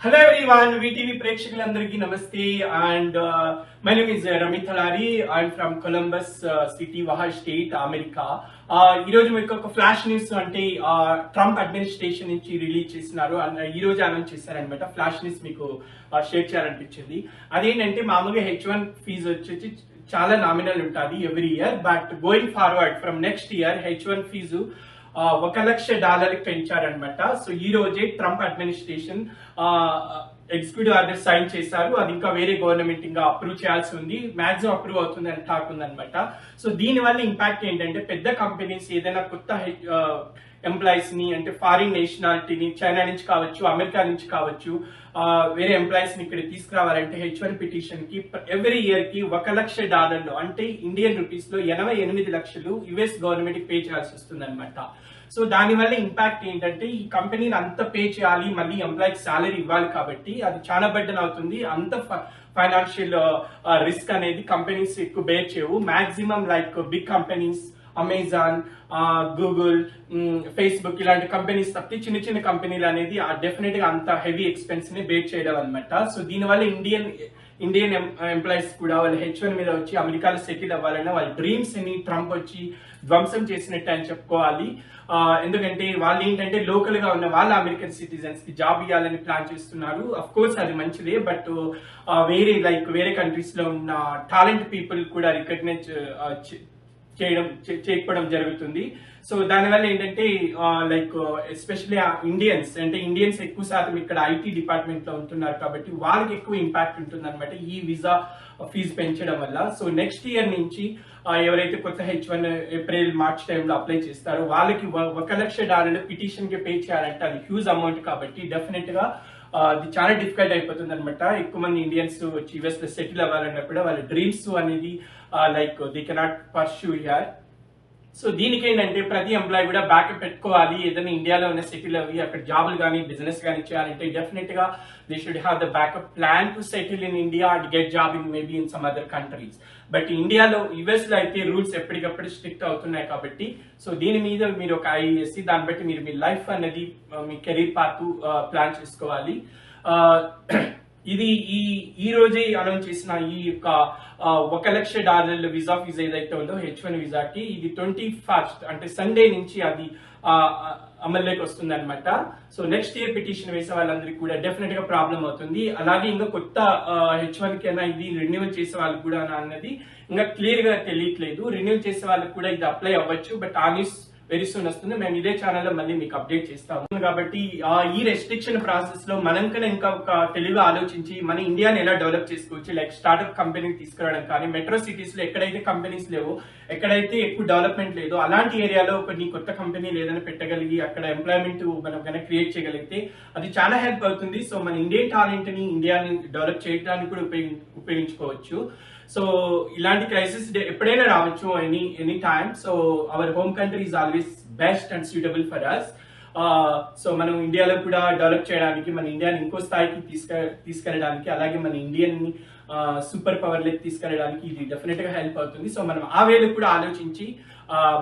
Hello everyone, VTV ప్రేక్షకులందరికీ నమస్తే and my name is Ramit Talari. I'm from Columbus city, Ohio state, America. ఈ రోజు మీకు ఒక ఫ్లాష్ న్యూస్ అంటే ట్రంప్ అడ్మినిస్ట్రేషన్ నుంచి రిలీజ్ చేసినారు. ఈ రోజు అనౌన్స్ చేశారనమాట. ఫ్లాష్ న్యూస్ మీకు షేర్ చేయాలనిపించింది. అదేంటంటే మామూలుగా H1 ఫీజు వచ్చేసి చాలా నామినల్ ఉంటుంది every year, but going forward from next year H1 fee $1,00,000 పెంచారనమాట. సో ఈ రోజే Trump administration executive order sign చేశారు. అది ఇంకా వేరే గవర్నమెంట్ ఇంకా అప్రూవ్ చేయాల్సి ఉంది. మాక్సిమం అప్రూవ్ అవుతుంది అని టాక్ ఉందనమాట. సో దీని వల్ల ఇంపాక్ట్ ఏంటంటే పెద్ద కంపెనీస్ ఏదైనా కొత్త ఎంప్లాయీస్ ని అంటే ఫారిన్ నేషనాలిటీని చైనా నుంచి కావచ్చు, అమెరికా నుంచి కావచ్చు, వేరే ఎంప్లాయీస్ ని ఇక్కడ తీసుకురావాలంటే H1 పిటిషన్ కి ఎవ్రీ ఇయర్ కి $1,00,000 అంటే ఇండియన్ రూపీస్ లో 88 లక్షలు యుఎస్ గవర్నమెంట్ కి పే చేయాల్సి వస్తుంది అనమాట. సో దానివల్ల ఇంపాక్ట్ ఏంటంటే ఈ కంపెనీని అంత పే చేయాలి, మళ్ళీ ఎంప్లాయీకి సాలరీ ఇవ్వాలి, కాబట్టి అది చాలా బర్డెన్ అవుతుంది. అంత ఫైనాన్షియల్ రిస్క్ అనేది కంపెనీస్ ఎక్కువ బేర్ చేయవు. Maximum like big companies, Amazon, Google, Facebook ఇలాంటి కంపెనీస్ తప్పి చిన్న చిన్న కంపెనీలు అనేది డెఫినెట్ గా అంత హెవీ ఎక్స్పెన్స్ ని బేర్ చేయడం అనమాట. సో దీనివల్ల ఇండియన్ ఎంప్లాయీస్ కూడా వాళ్ళ H1 మీద వచ్చి అమెరికాలో సెటిల్ అవ్వాలన్నా వాళ్ళ డ్రీమ్స్ ని ట్రంప్ వచ్చి ధ్వంసం చేసినట్టు అని చెప్పుకోవాలి. ఎందుకంటే వాళ్ళు ఏంటంటే లోకల్ గా ఉన్న వాళ్ళ అమెరికన్ సిటిజన్స్ కి జాబ్ ఇవ్వాలని ప్లాన్ చేస్తున్నారు. అఫ్ కోర్స్ అది మంచిదే, బట్ వేరే కంట్రీస్ లో ఉన్న టాలెంట్ పీపుల్ కూడా రికగ్నైజ్ చేయకపోవడం జరుగుతుంది. సో దానివల్ల ఏంటంటే ఎస్పెషల్లీ ఇండియన్స్ ఎక్కువ శాతం ఇక్కడ ఐటీ డిపార్ట్మెంట్ లో ఉంటున్నారు, కాబట్టి వాళ్ళకి ఎక్కువ ఇంపాక్ట్ ఉంటుంది అనమాట ఈ వీసా ఫీజు పెంచడం వల్ల. సో నెక్స్ట్ ఇయర్ నుంచి ఎవరైతే కొత్త H1 ఏప్రిల్ మార్చ్ టైంలో అప్లై చేస్తారో వాళ్ళకి $1,00,000 పిటిషన్ కి పే చేయాలంటే అది హ్యూజ్ అమౌంట్, కాబట్టి డెఫినెట్ గా అది చాలా డిఫికల్ట్ అయిపోతుంది అనమాట. ఎక్కువ మంది ఇండియన్స్ వచ్చి యుఎస్ లో సెటిల్ అవ్వాలన్నప్పుడు వాళ్ళ డ్రీమ్స్ అనేది they cannot pursue here. So దీనికి ఏంటంటే ప్రతి ఎంప్లాయీ కూడా బ్యాకప్ పెట్టుకోవాలి. ఏదైనా ఇండియాలో ఉన్న సెటిల్ అవి అక్కడ జాబులు కానీ బిజినెస్ కానీ చేయాలంటే డెఫినెట్ గా they should have the backup plan to settle in India and get job in maybe in some other countries. But ఇండియాలో యుఎస్ లో అయితే రూల్స్ ఎప్పటికప్పుడు స్ట్రిక్ట్ అవుతున్నాయి, కాబట్టి సో దీని మీద మీరు ఒక ఐఏఎస్సి దాన్ని బట్టి మీరు మీ లైఫ్ అనేది మీ కెరీర్ పాత్ ప్లాన్ చేసుకోవాలి. ఇది ఈ రోజే అనౌన్స్ చేసిన ఈ యొక్క $1,00,000 వీసా ఫీజు ఏదైతే ఉందో H1 వీసాకి, ఇది 21st అంటే సండే నుంచి అది అమల్లోకి వస్తుంది అనమాట. సో నెక్స్ట్ ఇయర్ పిటిషన్ వేసే వాళ్ళందరికీ కూడా డెఫినెట్ గా ప్రాబ్లం అవుతుంది. అలాగే ఇంకా కొత్త H1 కి అయినా ఇది రెన్యూవల్ చేసే వాళ్ళకి కూడా అన్నది ఇంకా క్లియర్ గా తెలియట్లేదు. రెన్యూవల్ చేసే వాళ్ళకి కూడా ఇది అప్లై అవ్వచ్చు, బట్ ఆ న్యూస్ వెరీ సూన్ వస్తుంది. మేము ఇదే ఛానల్లో మళ్ళీ మీకు అప్డేట్ చేస్తాము. కాబట్టి ఈ రెస్ట్రిక్షన్ ప్రాసెస్ లో మనం కన్నా ఇంకా ఒక తెలుగు ఆలోచించి మన ఇండియాని ఎలా డెవలప్ చేసుకోవచ్చు, లైక్ స్టార్ట్అప్ కంపెనీ తీసుకురావడం కానీ, మెట్రో సిటీస్ లో ఎక్కడైతే కంపెనీస్ లేవో, ఎక్కడైతే ఎక్కువ డెవలప్మెంట్ లేదో అలాంటి ఏరియాలో కొన్ని కొత్త కంపెనీలు ఏదైనా పెట్టగలిగి అక్కడ ఎంప్లాయ్మెంట్ మనం కనుక క్రియేట్ చేయగలిగితే అది చాలా హెల్ప్ అవుతుంది. సో మన ఇండియన్ టాలెంట్ ని ఇండియాని డెవలప్ చేయడానికి కూడా ఉపయోగించుకోవచ్చు. సో ఇలాంటి క్రైసిస్ ఎప్పుడైనా రావచ్చు, any time. So our home country is always best and suitable for us. So మనం ఇండియాలో కూడా డెవలప్ చేయడానికి, మన ఇండియాని ఇంకో స్థాయికి తీసుకెళ్ళడానికి, అలాగే మన ఇండియన్ ని సూపర్ పవర్ లెక్ తీసుకెళ్ళడానికి ఇది డెఫినెట్ గా హెల్ప్ అవుతుంది. సో మనం ఆ వేలో కూడా ఆలోచించి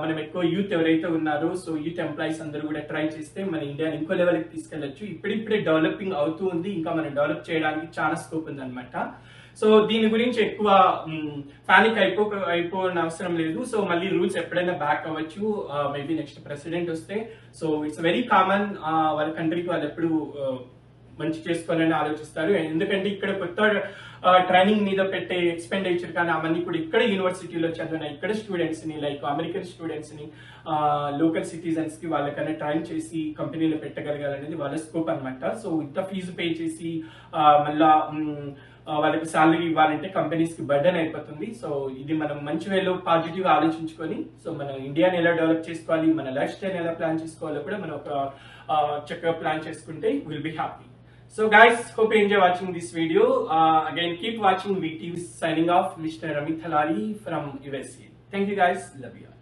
మనం ఎక్కువ యూత్ ఎవరైతే ఉన్నారో, సో యూత్ ఎంప్లాయీస్ అందరూ కూడా ట్రై చేస్తే మన ఇండియాని ఇంకో లెవెల్కి తీసుకెళ్లొచ్చు. ఇప్పుడిప్పుడే డెవలపింగ్ అవుతూ ఉంది, ఇంకా మనం డెవలప్ చేయడానికి చాలా స్కోప్ ఉంది అనమాట. సో దీని గురించి ఎక్కువ పానిక్ అయిపోయిన అవసరం లేదు. సో మళ్ళీ రూల్స్ ఎప్పుడైనా బ్యాక్ అవ్వచ్చు, మేబీ నెక్స్ట్ ప్రెసిడెంట్ వస్తే. సో ఇట్స్ వెరీ కామన్, వాళ్ళ కంట్రీకి వాళ్ళు ఎప్పుడు మంచి చేసుకోవాలని ఆలోచిస్తారు. ఎందుకంటే ఇక్కడ కొత్త ట్రైనింగ్ మీద పెట్టే ఎక్స్పెండిచర్ కానీ అవన్నీ కూడా ఇక్కడ యూనివర్సిటీలో చదివిన ఇక్కడ స్టూడెంట్స్ ని, లైక్ అమెరికన్ స్టూడెంట్స్ ని, లోకల్ సిటిజన్స్ కి వాళ్ళకన్నా ట్రైన్ చేసి కంపెనీలో పెట్టగలగాలనేది వాళ్ళ స్కోప్ అనమాట. సో ఇంత ఫీజు పే చేసి మళ్ళా వాళ్ళకి సాలరీ ఇవ్వాలంటే కంపెనీస్ కి బర్డెన్ అయిపోతుంది. సో ఇది మనం మంచి వేలో పాజిటివ్ గా ఆలోచించుకొని, సో మనం ఇండియాని ఎలా డెవలప్ చేసుకోవాలి, మన లైఫ్ స్టైల్ ఎలా ప్లాన్ చేసుకోవాలో కూడా మనం ఒక చక్కగా ప్లాన్ చేసుకుంటే will be happy. So guys, hope you enjoy watching this video. Again, keep watching VTV. Signing off, Mr. Ramit Thalari from USA. Thank you guys. Love you.